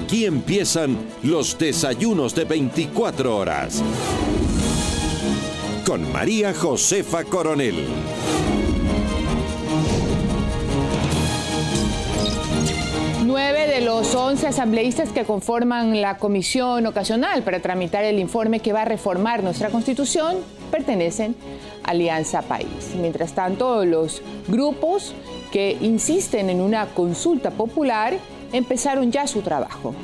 Aquí empiezan los desayunos de 24 horas. Con María Josefa Coronel. Nueve de los 11 asambleístas que conforman la comisión ocasional para tramitar el informe que va a reformar nuestra Constitución pertenecen a Alianza País. Mientras tanto, los grupos que insisten en una consulta popular empezaron ya su trabajo.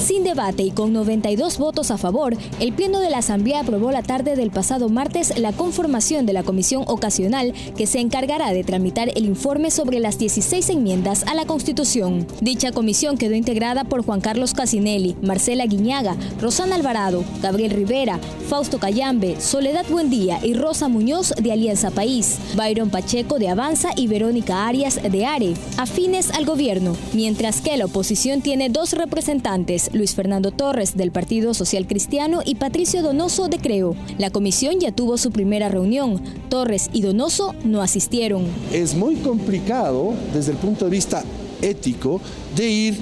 Sin debate y con 92 votos a favor, el Pleno de la Asamblea aprobó la tarde del pasado martes la conformación de la comisión ocasional que se encargará de tramitar el informe sobre las 16 enmiendas a la Constitución. Dicha comisión quedó integrada por Juan Carlos Casinelli, Marcela Guiñaga, Rosana Alvarado, Gabriel Rivera, Fausto Cayambe, Soledad Buendía y Rosa Muñoz de Alianza País, Byron Pacheco de Avanza y Verónica Arias de ARE, afines al gobierno, mientras que la oposición tiene dos representantes, Luis Fernando Torres del Partido Social Cristiano y Patricio Donoso de Creo. La comisión ya tuvo su primera reunión. Torres y Donoso no asistieron. Es muy complicado desde el punto de vista ético de ir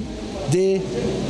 de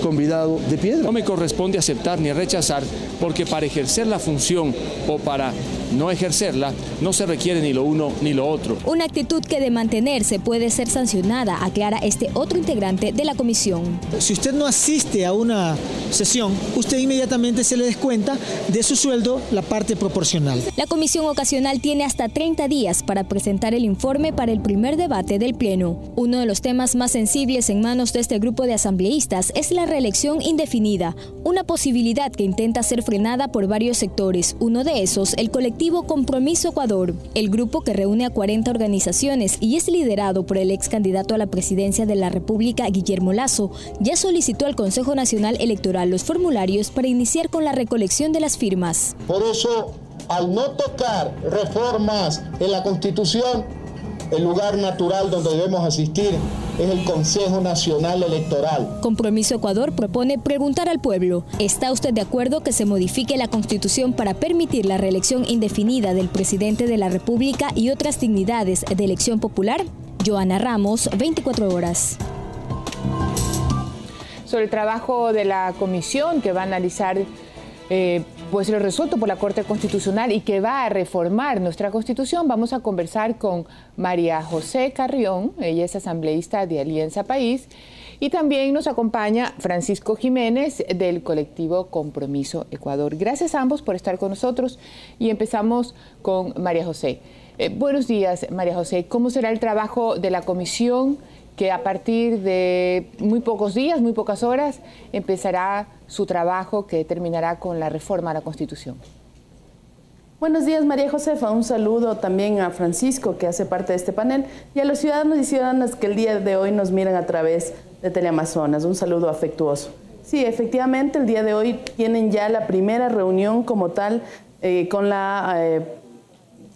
convidado de piedra. No me corresponde aceptar ni rechazar, porque para ejercer la función o para no ejercerla no se requiere ni lo uno ni lo otro. Una actitud que de mantenerse puede ser sancionada, aclara este otro integrante de la comisión. Si usted no asiste a una sesión, usted inmediatamente se le descuenta de su sueldo la parte proporcional. La comisión ocasional tiene hasta 30 días para presentar el informe para el primer debate del Pleno. Uno de los temas más sensibles en manos de este grupo de asambleístas es la reelección indefinida, una posibilidad que intenta ser frenada por varios sectores, uno de esos el colectivo Compromiso Ecuador, el grupo que reúne a 40 organizaciones y es liderado por el ex candidato a la presidencia de la República, Guillermo Lasso, ya solicitó al Consejo Nacional Electoral los formularios para iniciar con la recolección de las firmas. Por eso, al no tocar reformas en la Constitución, el lugar natural donde debemos asistir es el Consejo Nacional Electoral. Compromiso Ecuador propone preguntar al pueblo: ¿está usted de acuerdo que se modifique la Constitución para permitir la reelección indefinida del presidente de la República y otras dignidades de elección popular? Joana Ramos, 24 horas. Sobre el trabajo de la comisión que va a analizar pues lo resuelto por la Corte Constitucional y que va a reformar nuestra Constitución, vamos a conversar con María José Carrión. Ella es asambleísta de Alianza País, y también nos acompaña Francisco Jiménez del colectivo Compromiso Ecuador. Gracias a ambos por estar con nosotros y empezamos con María José. Buenos días, María José. ¿Cómo será el trabajo de la comisión que a partir de muy pocos días, muy pocas horas, empezará su trabajo que terminará con la reforma a la Constitución? Buenos días, María Josefa. Un saludo también a Francisco, que hace parte de este panel, y a los ciudadanos y ciudadanas que el día de hoy nos miran a través de Teleamazonas. Un saludo afectuoso. Sí, efectivamente, el día de hoy tienen ya la primera reunión como tal con la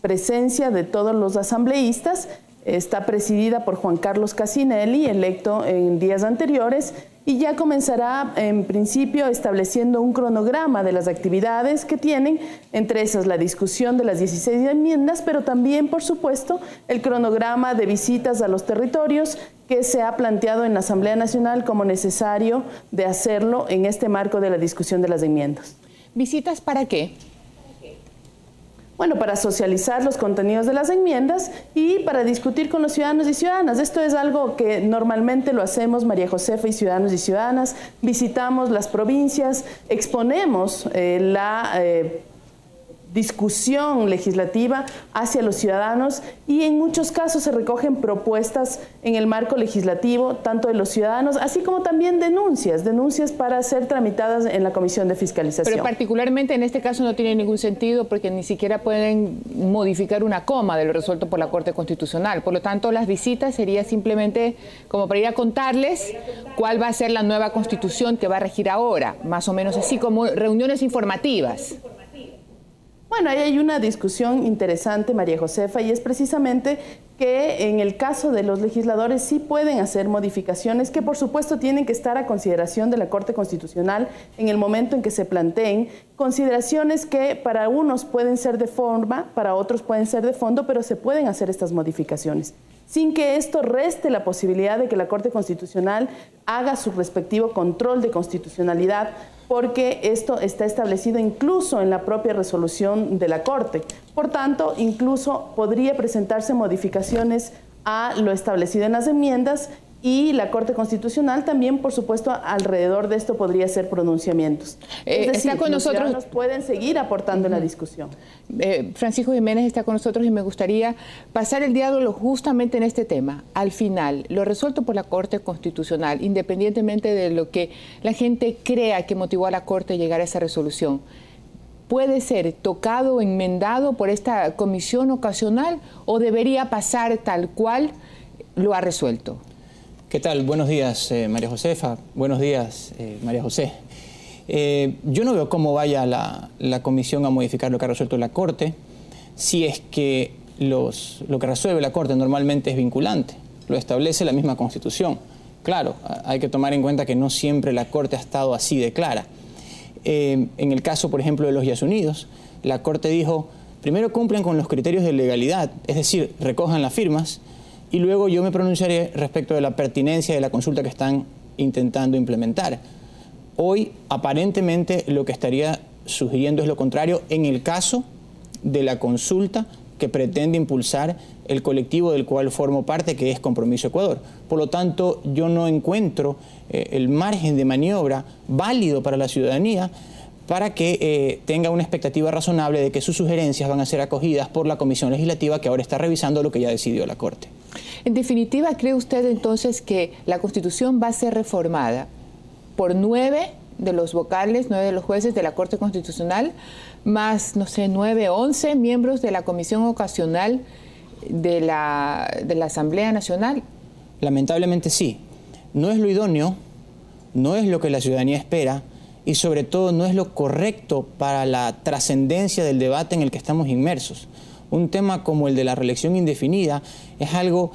presencia de todos los asambleístas. Está presidida por Juan Carlos Casinelli, electo en días anteriores, y ya comenzará en principio estableciendo un cronograma de las actividades que tienen, entre esas la discusión de las 16 enmiendas, pero también, por supuesto, el cronograma de visitas a los territorios que se ha planteado en la Asamblea Nacional como necesario de hacerlo en este marco de la discusión de las enmiendas. ¿Visitas para qué? Bueno, para socializar los contenidos de las enmiendas y para discutir con los ciudadanos y ciudadanas. Esto es algo que normalmente lo hacemos, María Josefa y ciudadanos y ciudadanas. Visitamos las provincias, exponemos la discusión legislativa hacia los ciudadanos y en muchos casos se recogen propuestas en el marco legislativo, tanto de los ciudadanos, así como también denuncias para ser tramitadas en la Comisión de Fiscalización. Pero particularmente en este caso no tiene ningún sentido porque ni siquiera pueden modificar una coma de lo resuelto por la Corte Constitucional. Por lo tanto, las visitas sería simplemente como para ir a contarles cuál va a ser la nueva Constitución que va a regir ahora, más o menos así como reuniones informativas. Bueno, ahí hay una discusión interesante, María Josefa, y es precisamente que en el caso de los legisladores sí pueden hacer modificaciones que por supuesto tienen que estar a consideración de la Corte Constitucional en el momento en que se planteen, consideraciones que para unos pueden ser de forma, para otros pueden ser de fondo, pero se pueden hacer estas modificaciones, sin que esto reste la posibilidad de que la Corte Constitucional haga su respectivo control de constitucionalidad, porque esto está establecido incluso en la propia resolución de la Corte. Por tanto, incluso podría presentarse modificaciones a lo establecido en las enmiendas y la Corte Constitucional también, por supuesto, alrededor de esto podría hacer pronunciamientos. Es decir, está con los nosotros, ciudadanos pueden seguir aportando en la discusión. Francisco Jiménez está con nosotros y me gustaría pasar el diálogo justamente en este tema. Al final, lo resuelto por la Corte Constitucional, independientemente de lo que la gente crea que motivó a la Corte a llegar a esa resolución, ¿puede ser tocado o enmendado por esta comisión ocasional o debería pasar tal cual lo ha resuelto? ¿Qué tal? Buenos días, María Josefa. Buenos días, María José. Yo no veo cómo vaya la comisión a modificar lo que ha resuelto la Corte, si es que lo que resuelve la Corte normalmente es vinculante, lo establece la misma Constitución. Claro, hay que tomar en cuenta que no siempre la Corte ha estado así de clara. En el caso, por ejemplo, de los Yasunidos, la Corte dijo, primero cumplen con los criterios de legalidad, es decir, recojan las firmas, y luego yo me pronunciaré respecto de la pertinencia de la consulta que están intentando implementar. Hoy, aparentemente, lo que estaría sugiriendo es lo contrario en el caso de la consulta que pretende impulsar el colectivo del cual formo parte, que es Compromiso Ecuador. Por lo tanto, yo no encuentro el margen de maniobra válido para la ciudadanía para que tenga una expectativa razonable de que sus sugerencias van a ser acogidas por la Comisión Legislativa, que ahora está revisando lo que ya decidió la Corte. En definitiva, ¿cree usted entonces que la Constitución va a ser reformada por 9 de los vocales, 9 de los jueces de la Corte Constitucional, más, no sé, 9, 11 miembros de la Comisión Ocasional de la Asamblea Nacional? Lamentablemente sí. No es lo idóneo, no es lo que la ciudadanía espera y sobre todo no es lo correcto para la trascendencia del debate en el que estamos inmersos. Un tema como el de la reelección indefinida es algo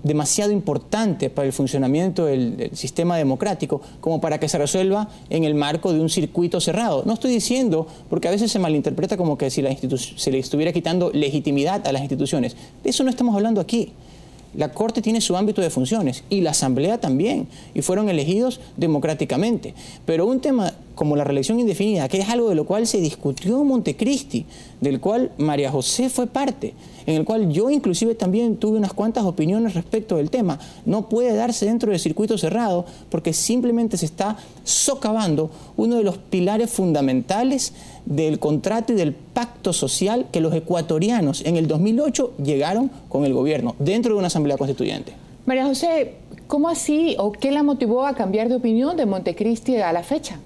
demasiado importante para el funcionamiento del sistema democrático como para que se resuelva en el marco de un circuito cerrado. No estoy diciendo, porque a veces se malinterpreta como que si se le estuviera quitando legitimidad a las instituciones. De eso no estamos hablando aquí. La Corte tiene su ámbito de funciones y la Asamblea también, y fueron elegidos democráticamente. Pero un tema como la reelección indefinida, que es algo de lo cual se discutió en Montecristi, del cual María José fue parte, en el cual yo inclusive también tuve unas cuantas opiniones respecto del tema, no puede darse dentro del circuito cerrado porque simplemente se está socavando uno de los pilares fundamentales del contrato y del pacto social que los ecuatorianos en el 2008 llegaron con el gobierno dentro de una asamblea constituyente. María José, ¿cómo así o qué la motivó a cambiar de opinión de Montecristi a la fecha?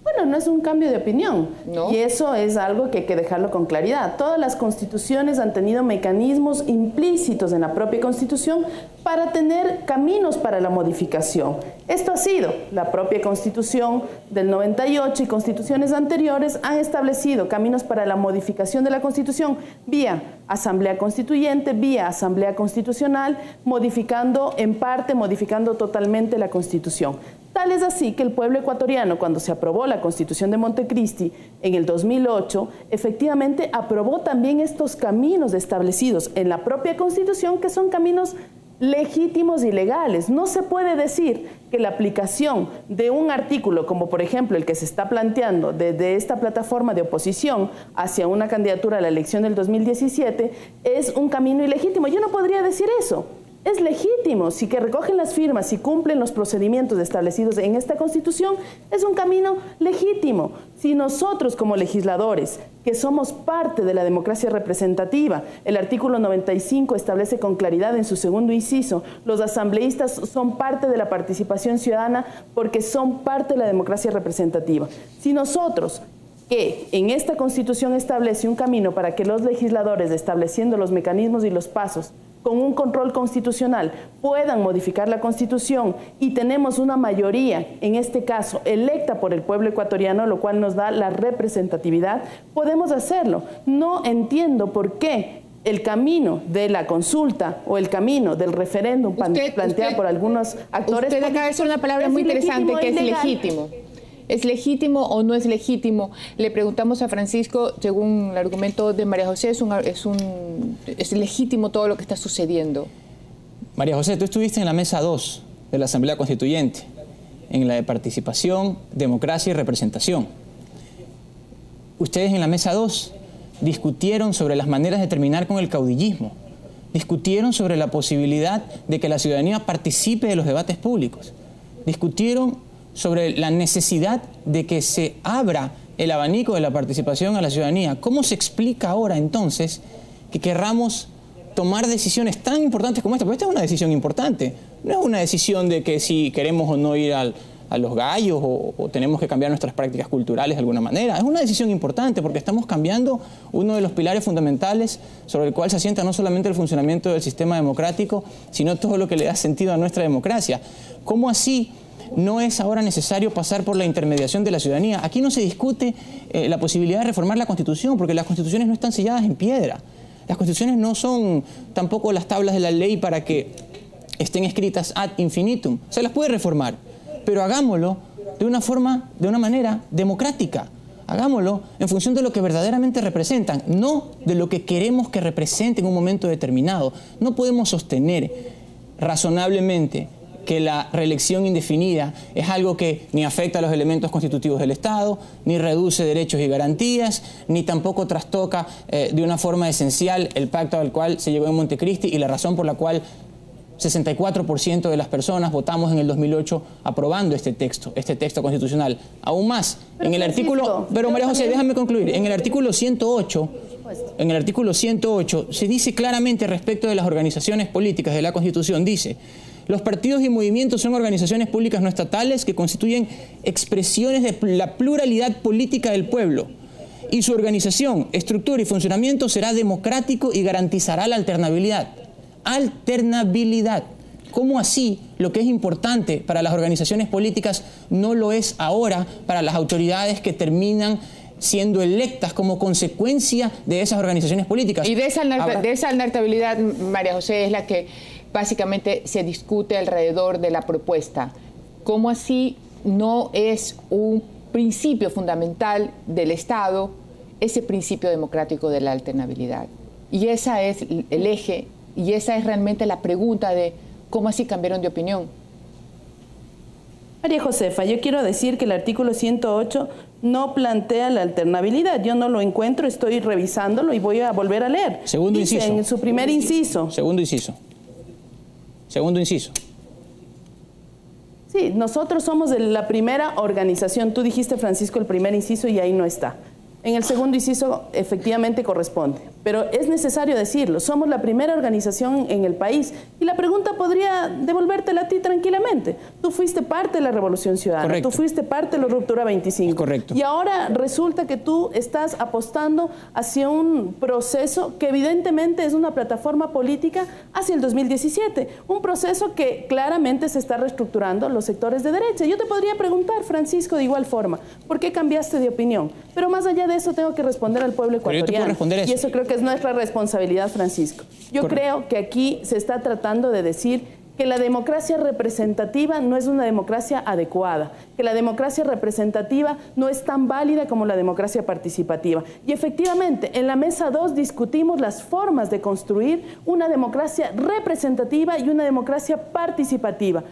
Bueno, no es un cambio de opinión, ¿no? Y eso es algo que hay que dejarlo con claridad. Todas las constituciones han tenido mecanismos implícitos en la propia Constitución para tener caminos para la modificación. Esto ha sido la propia Constitución del 98 y constituciones anteriores han establecido caminos para la modificación de la Constitución vía Asamblea Constituyente, vía Asamblea Constitucional, modificando en parte, modificando totalmente la Constitución. Tal es así que el pueblo ecuatoriano, cuando se aprobó la Constitución de Montecristi en el 2008, efectivamente aprobó también estos caminos establecidos en la propia Constitución, que son caminos legítimos y legales. No se puede decir que la aplicación de un artículo, como por ejemplo el que se está planteando desde esta plataforma de oposición hacia una candidatura a la elección del 2017, es un camino ilegítimo. Yo no podría decir eso. Es legítimo, si que recogen las firmas, si cumplen los procedimientos establecidos en esta Constitución, es un camino legítimo. Si nosotros como legisladores, que somos parte de la democracia representativa, el artículo 95 establece con claridad en su segundo inciso, los asambleístas son parte de la participación ciudadana porque son parte de la democracia representativa. Si nosotros, que en esta Constitución establece un camino para que los legisladores, estableciendo los mecanismos y los pasos, con un control constitucional, puedan modificar la Constitución y tenemos una mayoría, en este caso, electa por el pueblo ecuatoriano, lo cual nos da la representatividad, podemos hacerlo. No entiendo por qué el camino de la consulta o el camino del referéndum planteado por algunos actores. Usted acaba de decir una palabra muy interesante, que es legítimo. ¿Es legítimo o no es legítimo? Le preguntamos a Francisco, según el argumento de María José, ¿es legítimo todo lo que está sucediendo? María José, tú estuviste en la mesa 2 de la Asamblea Constituyente, en la de participación, democracia y representación. Ustedes en la mesa 2 discutieron sobre las maneras de terminar con el caudillismo, discutieron sobre la posibilidad de que la ciudadanía participe de los debates públicos, discutieron sobre la necesidad de que se abra el abanico de la participación a la ciudadanía. ¿Cómo se explica ahora entonces que querramos tomar decisiones tan importantes como esta? Porque esta es una decisión importante, no es una decisión de que si queremos o no ir a los gallos o tenemos que cambiar nuestras prácticas culturales de alguna manera. Es una decisión importante porque estamos cambiando uno de los pilares fundamentales sobre el cual se asienta no solamente el funcionamiento del sistema democrático, sino todo lo que le da sentido a nuestra democracia. ¿Cómo así no es ahora necesario pasar por la intermediación de la ciudadanía? Aquí no se discute la posibilidad de reformar la Constitución, porque las constituciones no están selladas en piedra. Las constituciones no son tampoco las tablas de la ley para que estén escritas ad infinitum. Se las puede reformar, pero hagámoslo de una manera democrática. Hagámoslo en función de lo que verdaderamente representan, no de lo que queremos que represente en un momento determinado. No podemos sostener razonablemente que la reelección indefinida es algo que ni afecta a los elementos constitutivos del Estado, ni reduce derechos y garantías, ni tampoco trastoca de una forma esencial el pacto al cual se llegó en Montecristi y la razón por la cual 64% de las personas votamos en el 2008 aprobando este texto constitucional. Aún más, en el artículo... Pero María José, déjame concluir. En el artículo 108... En el artículo 108 se dice claramente respecto de las organizaciones políticas de la Constitución, dice: los partidos y movimientos son organizaciones públicas no estatales que constituyen expresiones de la pluralidad política del pueblo, y su organización, estructura y funcionamiento será democrático y garantizará la alternabilidad. Alternabilidad. ¿Cómo así lo que es importante para las organizaciones políticas no lo es ahora para las autoridades que terminan siendo electas como consecuencia de esas organizaciones políticas? Y de esa alternabilidad, María José, es la que básicamente se discute alrededor de la propuesta. ¿Cómo así no es un principio fundamental del Estado ese principio democrático de la alternabilidad? Y ese es el eje, y esa es realmente la pregunta de cómo así cambiaron de opinión. María Josefa, yo quiero decir que el artículo 108 no plantea la alternabilidad. Yo no lo encuentro, estoy revisándolo y voy a volver a leer. Segundo inciso. En su primer inciso. Segundo inciso. Segundo inciso. Sí, nosotros somos de la primera organización. Tú dijiste, Francisco, el primer inciso y ahí no está. En el segundo inciso efectivamente corresponde, pero es necesario decirlo, somos la primera organización en el país y la pregunta podría devolvértela a ti tranquilamente. Tú fuiste parte de la Revolución Ciudadana, correcto. Tú fuiste parte de la Ruptura 25. Correcto. Y ahora resulta que tú estás apostando hacia un proceso que evidentemente es una plataforma política hacia el 2017, un proceso que claramente se está reestructurando los sectores de derecha. Yo te podría preguntar, Francisco, de igual forma, ¿por qué cambiaste de opinión? Pero más allá de eso tengo que responder al pueblo ecuatoriano. Pero yo te puedo responder eso. Y eso creo que es nuestra responsabilidad, Francisco. Yo creo que aquí se está tratando de decir que la democracia representativa no es una democracia adecuada, que la democracia representativa no es tan válida como la democracia participativa. Y efectivamente, en la mesa 2 discutimos las formas de construir una democracia representativa y una democracia participativa.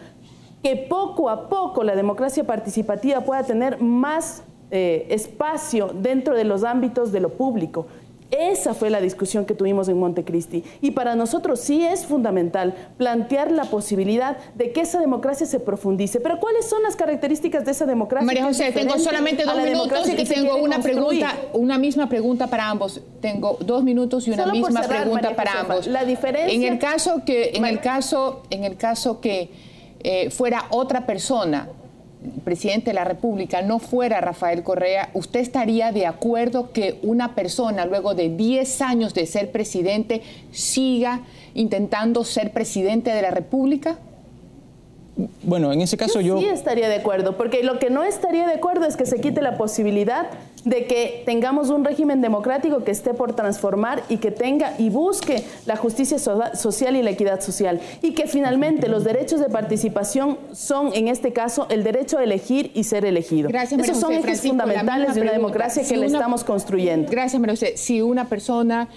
Que poco a poco la democracia participativa pueda tener más espacio dentro de los ámbitos de lo público. Esa fue la discusión que tuvimos en Montecristi y para nosotros sí es fundamental plantear la posibilidad de que esa democracia se profundice. Pero ¿cuáles son las características de esa democracia? María José, tengo solamente 2 minutos y tengo una misma pregunta para ambos. Tengo 2 minutos y una misma pregunta para ambos. La diferencia... En el caso que fuera otra persona, el presidente de la República, no fuera Rafael Correa, ¿usted estaría de acuerdo que una persona, luego de 10 años de ser presidente, siga intentando ser presidente de la República? Bueno, en ese caso yo sí estaría de acuerdo, porque lo que no estaría de acuerdo es que se quite la posibilidad de que tengamos un régimen democrático que esté por transformar y que tenga y busque la justicia social y la equidad social, y que finalmente los derechos de participación son, en este caso, el derecho a elegir y ser elegido. Gracias, esos son ejes fundamentales de una democracia que la estamos construyendo. Gracias, María José. Si una persona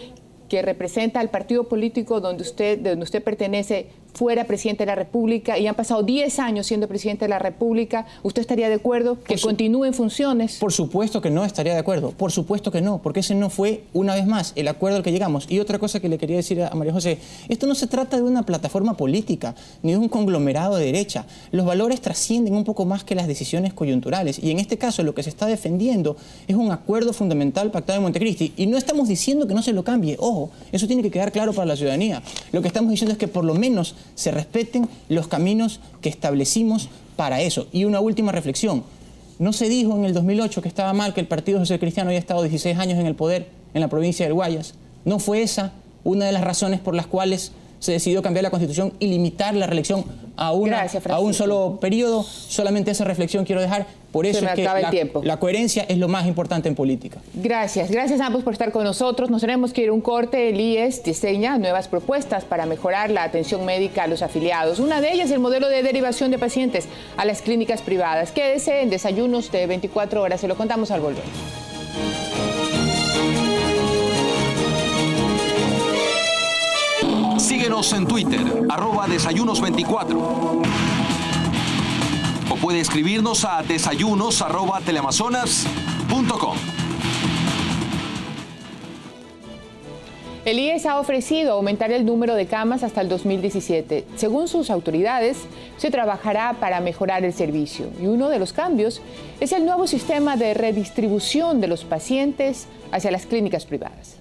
que representa al partido político donde usted pertenece fuera presidente de la República y han pasado 10 años siendo presidente de la República, ¿usted estaría de acuerdo que continúe en funciones? Por supuesto que no estaría de acuerdo, por supuesto que no, porque ese no fue, una vez más, el acuerdo al que llegamos. Y otra cosa que le quería decir a María José, esto no se trata de una plataforma política, ni de un conglomerado de derecha. Los valores trascienden un poco más que las decisiones coyunturales, y en este caso lo que se está defendiendo es un acuerdo fundamental pactado en Montecristi, y no estamos diciendo que no se lo cambie, ojo, eso tiene que quedar claro para la ciudadanía. Lo que estamos diciendo es que por lo menos se respeten los caminos que establecimos para eso. Y una última reflexión. No se dijo en el 2008 que estaba mal que el Partido Social Cristiano había estado 16 años en el poder en la provincia del Guayas. ¿No fue esa una de las razones por las cuales se decidió cambiar la Constitución y limitar la reelección a un solo periodo? Solamente esa reflexión quiero dejar. Por eso es que la coherencia es lo más importante en política. Gracias. Gracias a ambos por estar con nosotros. Nos tenemos que ir a un corte. El IES diseña nuevas propuestas para mejorar la atención médica a los afiliados. Una de ellas es el modelo de derivación de pacientes a las clínicas privadas. Quédese en Desayunos de 24 horas. Se lo contamos al volver. Síguenos en Twitter, @desayunos24. O puede escribirnos a desayunos@teleamazonas.com. El IES ha ofrecido aumentar el número de camas hasta el 2017. Según sus autoridades, se trabajará para mejorar el servicio. Y uno de los cambios es el nuevo sistema de redistribución de los pacientes hacia las clínicas privadas.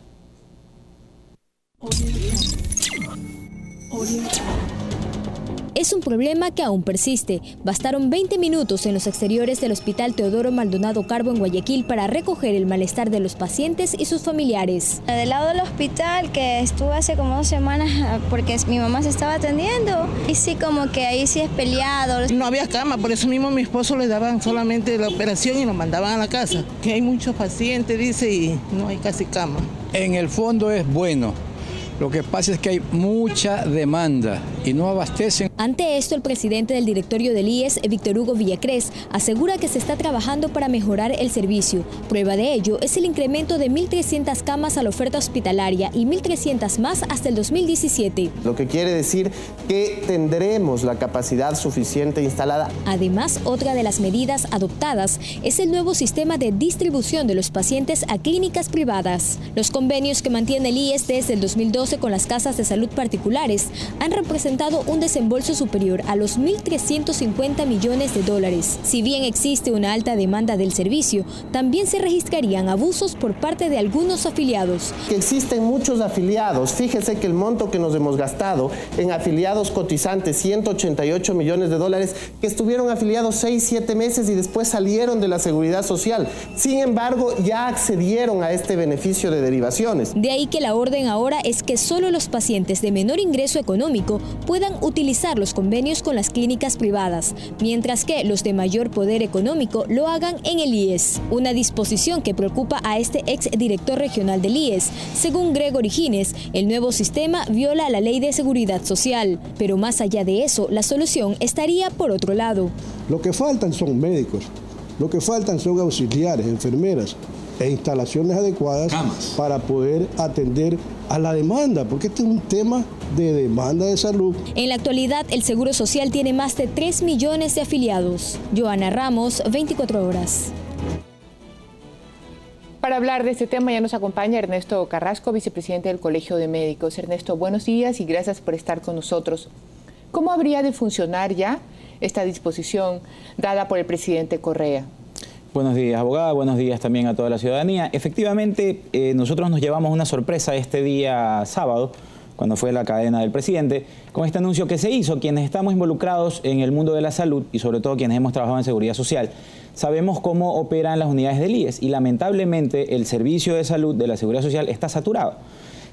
Es un problema que aún persiste. Bastaron 20 minutos en los exteriores del Hospital Teodoro Maldonado Carbo en Guayaquil para recoger el malestar de los pacientes y sus familiares. Del lado del hospital, que estuve hace como 2 semanas porque mi mamá se estaba atendiendo, y sí, como que ahí sí es peleado. No había cama, por eso mismo a mi esposo le daban solamente la operación y lo mandaban a la casa. Que hay muchos pacientes, dice, y no hay casi cama. En el fondo es bueno. Lo que pasa es que hay mucha demanda y no abastecen. Ante esto, el presidente del directorio del IES, Víctor Hugo Villacrés, asegura que se está trabajando para mejorar el servicio. Prueba de ello es el incremento de 1.300 camas a la oferta hospitalaria y 1.300 más hasta el 2017. Lo que quiere decir que tendremos la capacidad suficiente instalada. Además, otra de las medidas adoptadas es el nuevo sistema de distribución de los pacientes a clínicas privadas. Los convenios que mantiene el IES desde el 2012 con las casas de salud particulares han representado un desembolso superior a los 1.350 millones de dólares. Si bien existe una alta demanda del servicio, también se registrarían abusos por parte de algunos afiliados. Existen muchos afiliados. Fíjese que el monto que nos hemos gastado en afiliados cotizantes, 188 millones de dólares, que estuvieron afiliados 6-7 meses y después salieron de la Seguridad Social. Sin embargo, ya accedieron a este beneficio de derivaciones. De ahí que la orden ahora es que solo los pacientes de menor ingreso económico puedan utilizar los convenios con las clínicas privadas, mientras que los de mayor poder económico lo hagan en el IES. Una disposición que preocupa a este exdirector regional del IES. Según Gregory Gines, el nuevo sistema viola la Ley de Seguridad Social, pero más allá de eso, la solución estaría por otro lado. Lo que faltan son médicos, lo que faltan son auxiliares, enfermeras e instalaciones adecuadas para poder atender a la demanda, porque este es un tema de demanda de salud. En la actualidad, el Seguro Social tiene más de 3 millones de afiliados. Joana Ramos, 24 horas. Para hablar de este tema ya nos acompaña Ernesto Carrasco, vicepresidente del Colegio de Médicos. Ernesto, buenos días y gracias por estar con nosotros. ¿Cómo habría de funcionar ya esta disposición dada por el presidente Correa? Buenos días, abogada. Buenos días también a toda la ciudadanía. Efectivamente, nosotros nos llevamos una sorpresa este día sábado, cuando fue la cadena del presidente, con este anuncio que se hizo. Quienes estamos involucrados en el mundo de la salud y sobre todo quienes hemos trabajado en seguridad social, sabemos cómo operan las unidades del IES y lamentablemente el servicio de salud de la seguridad social está saturado.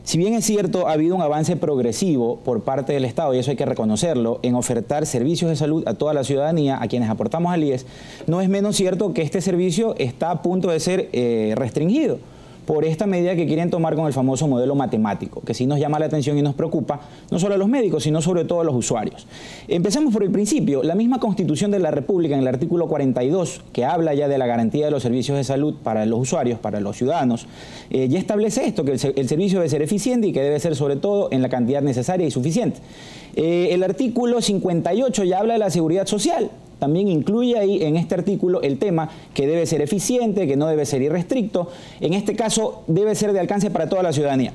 Si bien es cierto, ha habido un avance progresivo por parte del Estado, y eso hay que reconocerlo, en ofertar servicios de salud a toda la ciudadanía, a quienes aportamos al IES, no es menos cierto que este servicio está a punto de ser restringido por esta medida que quieren tomar con el famoso modelo matemático, que sí nos llama la atención y nos preocupa, no solo a los médicos, sino sobre todo a los usuarios. Empecemos por el principio. La misma Constitución de la República, en el artículo 42, que habla ya de la garantía de los servicios de salud para los usuarios, para los ciudadanos, ya establece esto, que el servicio debe ser eficiente y que debe ser sobre todo en la cantidad necesaria y suficiente. El artículo 58 ya habla de la seguridad social. También incluye ahí en este artículo el tema que debe ser eficiente, que no debe ser irrestricto. En este caso debe ser de alcance para toda la ciudadanía.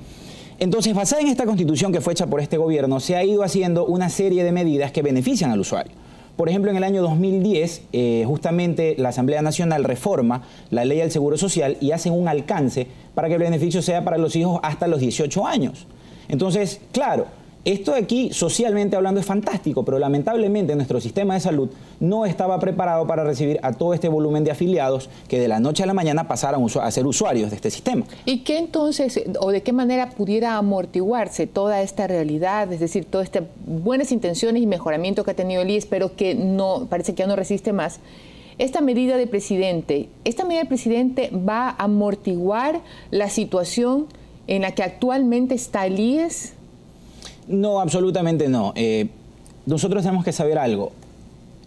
Entonces, basada en esta Constitución que fue hecha por este gobierno, se ha ido haciendo una serie de medidas que benefician al usuario. Por ejemplo, en el año 2010, justamente la Asamblea Nacional reforma la ley del Seguro Social y hacen un alcance para que el beneficio sea para los hijos hasta los 18 años. Entonces, claro, esto de aquí, socialmente hablando, es fantástico, pero lamentablemente nuestro sistema de salud no estaba preparado para recibir a todo este volumen de afiliados que de la noche a la mañana pasaran a ser usuarios de este sistema. ¿Y qué entonces, o de qué manera pudiera amortiguarse toda esta realidad, es decir, todas estas buenas intenciones y mejoramiento que ha tenido el IES, pero que no, parece que ya no resiste más? ¿Esta medida del presidente va a amortiguar la situación en la que actualmente está el IES? No, absolutamente no. Nosotros tenemos que saber algo.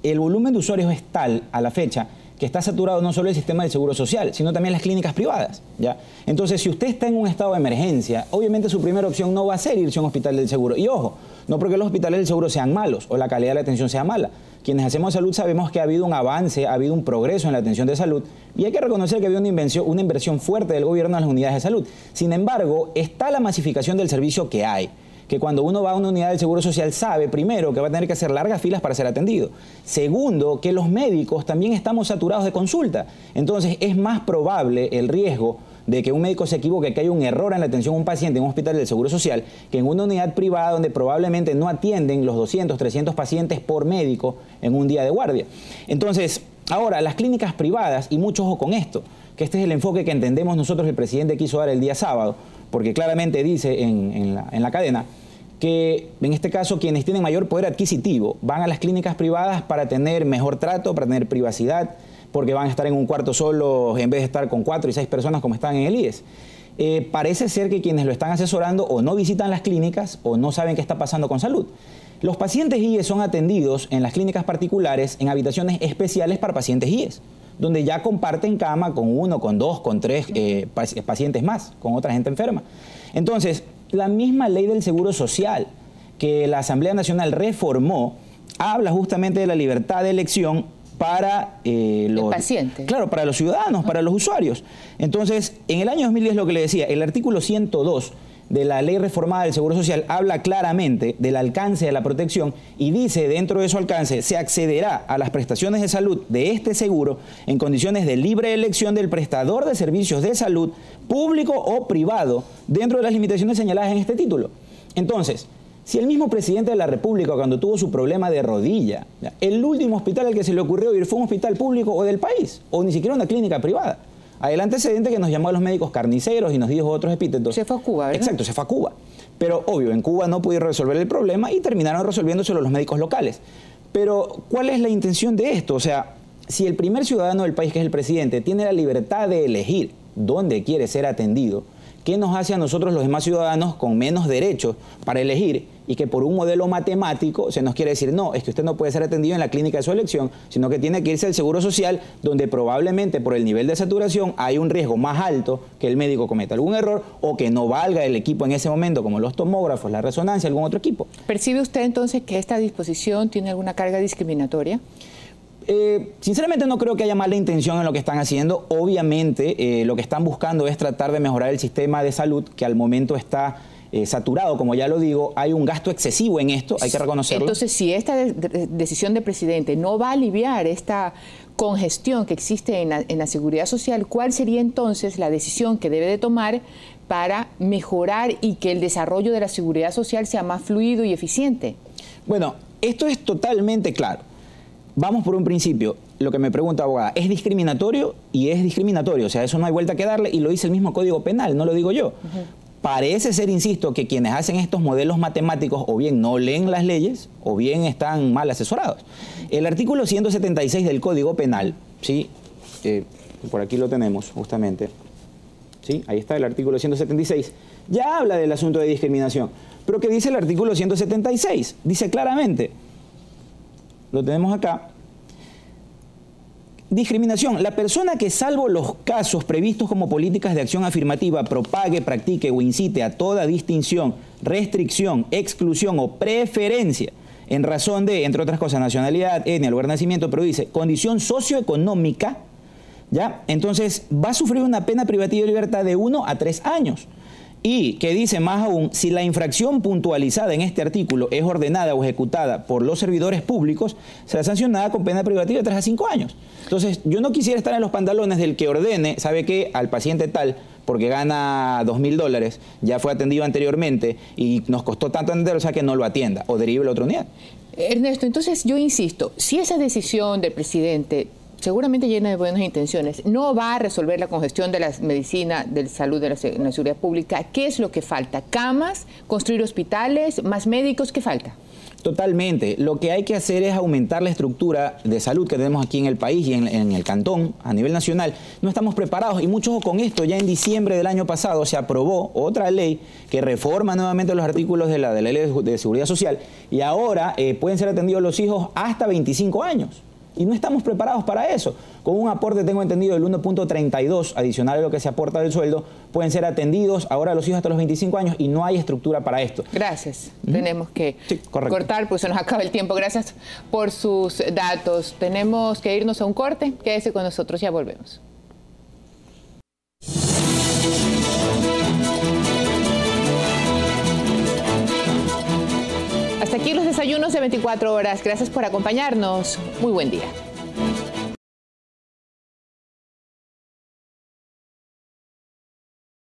El volumen de usuarios es tal a la fecha que está saturado no solo el sistema del Seguro Social, sino también las clínicas privadas, ¿ya? Entonces, si usted está en un estado de emergencia, obviamente su primera opción no va a ser irse a un hospital del Seguro. Y ojo, no porque los hospitales del Seguro sean malos o la calidad de la atención sea mala. Quienes hacemos salud sabemos que ha habido un avance, ha habido un progreso en la atención de salud y hay que reconocer que ha habido una inversión fuerte del gobierno en las unidades de salud. Sin embargo, está la masificación del servicio que hay, que cuando uno va a una unidad del Seguro Social sabe, primero, que va a tener que hacer largas filas para ser atendido. Segundo, que los médicos también estamos saturados de consulta. Entonces, es más probable el riesgo de que un médico se equivoque, que haya un error en la atención a un paciente en un hospital del Seguro Social, que en una unidad privada donde probablemente no atienden los 200, 300 pacientes por médico en un día de guardia. Entonces, ahora, las clínicas privadas, y mucho ojo con esto, que este es el enfoque que entendemos nosotros el presidente quiso dar el día sábado, porque claramente dice en la cadena que en este caso quienes tienen mayor poder adquisitivo van a las clínicas privadas para tener mejor trato, para tener privacidad, porque van a estar en un cuarto solo en vez de estar con 4 y 6 personas como están en el IES. Parece ser que quienes lo están asesorando o no visitan las clínicas o no saben qué está pasando con salud. Los pacientes IES son atendidos en las clínicas particulares en habitaciones especiales para pacientes IES, donde ya comparten cama con 1, con 2, con 3 pacientes más, con otra gente enferma. Entonces, la misma ley del Seguro Social que la Asamblea Nacional reformó, habla justamente de la libertad de elección para los pacientes. Claro, para los ciudadanos, para los usuarios. Entonces, en el año 2010, lo que le decía, el artículo 102 de la ley reformada del Seguro Social habla claramente del alcance de la protección y dice dentro de su alcance se accederá a las prestaciones de salud de este seguro en condiciones de libre elección del prestador de servicios de salud público o privado dentro de las limitaciones señaladas en este título. Entonces, si el mismo presidente de la República cuando tuvo su problema de rodilla, el último hospital al que se le ocurrió ir fue un hospital público o del país o ni siquiera una clínica privada. Hay el antecedente que nos llamó a los médicos carniceros y nos dijo otros epítetos. Se fue a Cuba, ¿verdad? Exacto, se fue a Cuba. Pero obvio, en Cuba no pudieron resolver el problema y terminaron resolviéndoselo los médicos locales. Pero, ¿cuál es la intención de esto? O sea, si el primer ciudadano del país, que es el presidente, tiene la libertad de elegir dónde quiere ser atendido, ¿qué nos hace a nosotros los demás ciudadanos con menos derechos para elegir y que por un modelo matemático se nos quiere decir, no, es que usted no puede ser atendido en la clínica de su elección, sino que tiene que irse al Seguro Social, donde probablemente por el nivel de saturación hay un riesgo más alto que el médico cometa algún error o que no valga el equipo en ese momento, como los tomógrafos, la resonancia, algún otro equipo? ¿Percibe usted entonces que esta disposición tiene alguna carga discriminatoria? Sinceramente no creo que haya mala intención en lo que están haciendo. Obviamente lo que están buscando es tratar de mejorar el sistema de salud, que al momento está saturado, como ya lo digo. Hay un gasto excesivo en esto, hay que reconocerlo. Entonces, si esta decisión del presidente no va a aliviar esta congestión que existe en la seguridad social, ¿cuál sería entonces la decisión que debe de tomar para mejorar y que el desarrollo de la seguridad social sea más fluido y eficiente? Bueno, esto es totalmente claro. Vamos por un principio. Lo que me pregunta, abogada, ¿es discriminatorio? Y es discriminatorio, o sea, eso no hay vuelta que darle y lo dice el mismo Código Penal, no lo digo yo. parece ser, insisto, que quienes hacen estos modelos matemáticos o bien no leen las leyes o bien están mal asesorados. El artículo 176 del Código Penal, ¿sí? Por aquí lo tenemos justamente, ¿sí? Ahí está el artículo 176, ya habla del asunto de discriminación. Pero ¿qué dice el artículo 176? Dice claramente, lo tenemos acá, discriminación: la persona que, salvo los casos previstos como políticas de acción afirmativa, propague, practique o incite a toda distinción, restricción, exclusión o preferencia en razón de, entre otras cosas, nacionalidad, etnia, lugar de nacimiento, pero dice condición socioeconómica, ¿ya? Entonces va a sufrir una pena privativa de libertad de 1 a 3 años. Y que dice más aún, si la infracción puntualizada en este artículo es ordenada o ejecutada por los servidores públicos, será sancionada con pena privativa de 3 a 5 años. Entonces, yo no quisiera estar en los pantalones del que ordene, ¿sabe qué? Al paciente tal, porque gana $2.000, ya fue atendido anteriormente y nos costó tanto atender, o sea, que no lo atienda o derive a otra unidad. Ernesto, entonces yo insisto, si esa decisión del presidente, seguramente llena de buenas intenciones, no va a resolver la congestión de la medicina, de la salud, de la seguridad pública, ¿qué es lo que falta? ¿Camas? ¿Construir hospitales? ¿Más médicos? ¿Qué falta? Totalmente. Lo que hay que hacer es aumentar la estructura de salud que tenemos aquí en el país y en el cantón, a nivel nacional. No estamos preparados y mucho con esto. Ya en diciembre del año pasado se aprobó otra ley que reforma nuevamente los artículos de la ley de seguridad social y ahora pueden ser atendidos los hijos hasta 25 años. Y no estamos preparados para eso. Con un aporte, tengo entendido, del 1.32 adicional a lo que se aporta del sueldo, pueden ser atendidos ahora los hijos hasta los 25 años y no hay estructura para esto. Gracias. Tenemos que cortar, pues se nos acaba el tiempo. Gracias por sus datos. Tenemos que irnos a un corte. Quédese con nosotros, ya volvemos. Hasta aquí los desayunos de 24 horas. Gracias por acompañarnos. Muy buen día.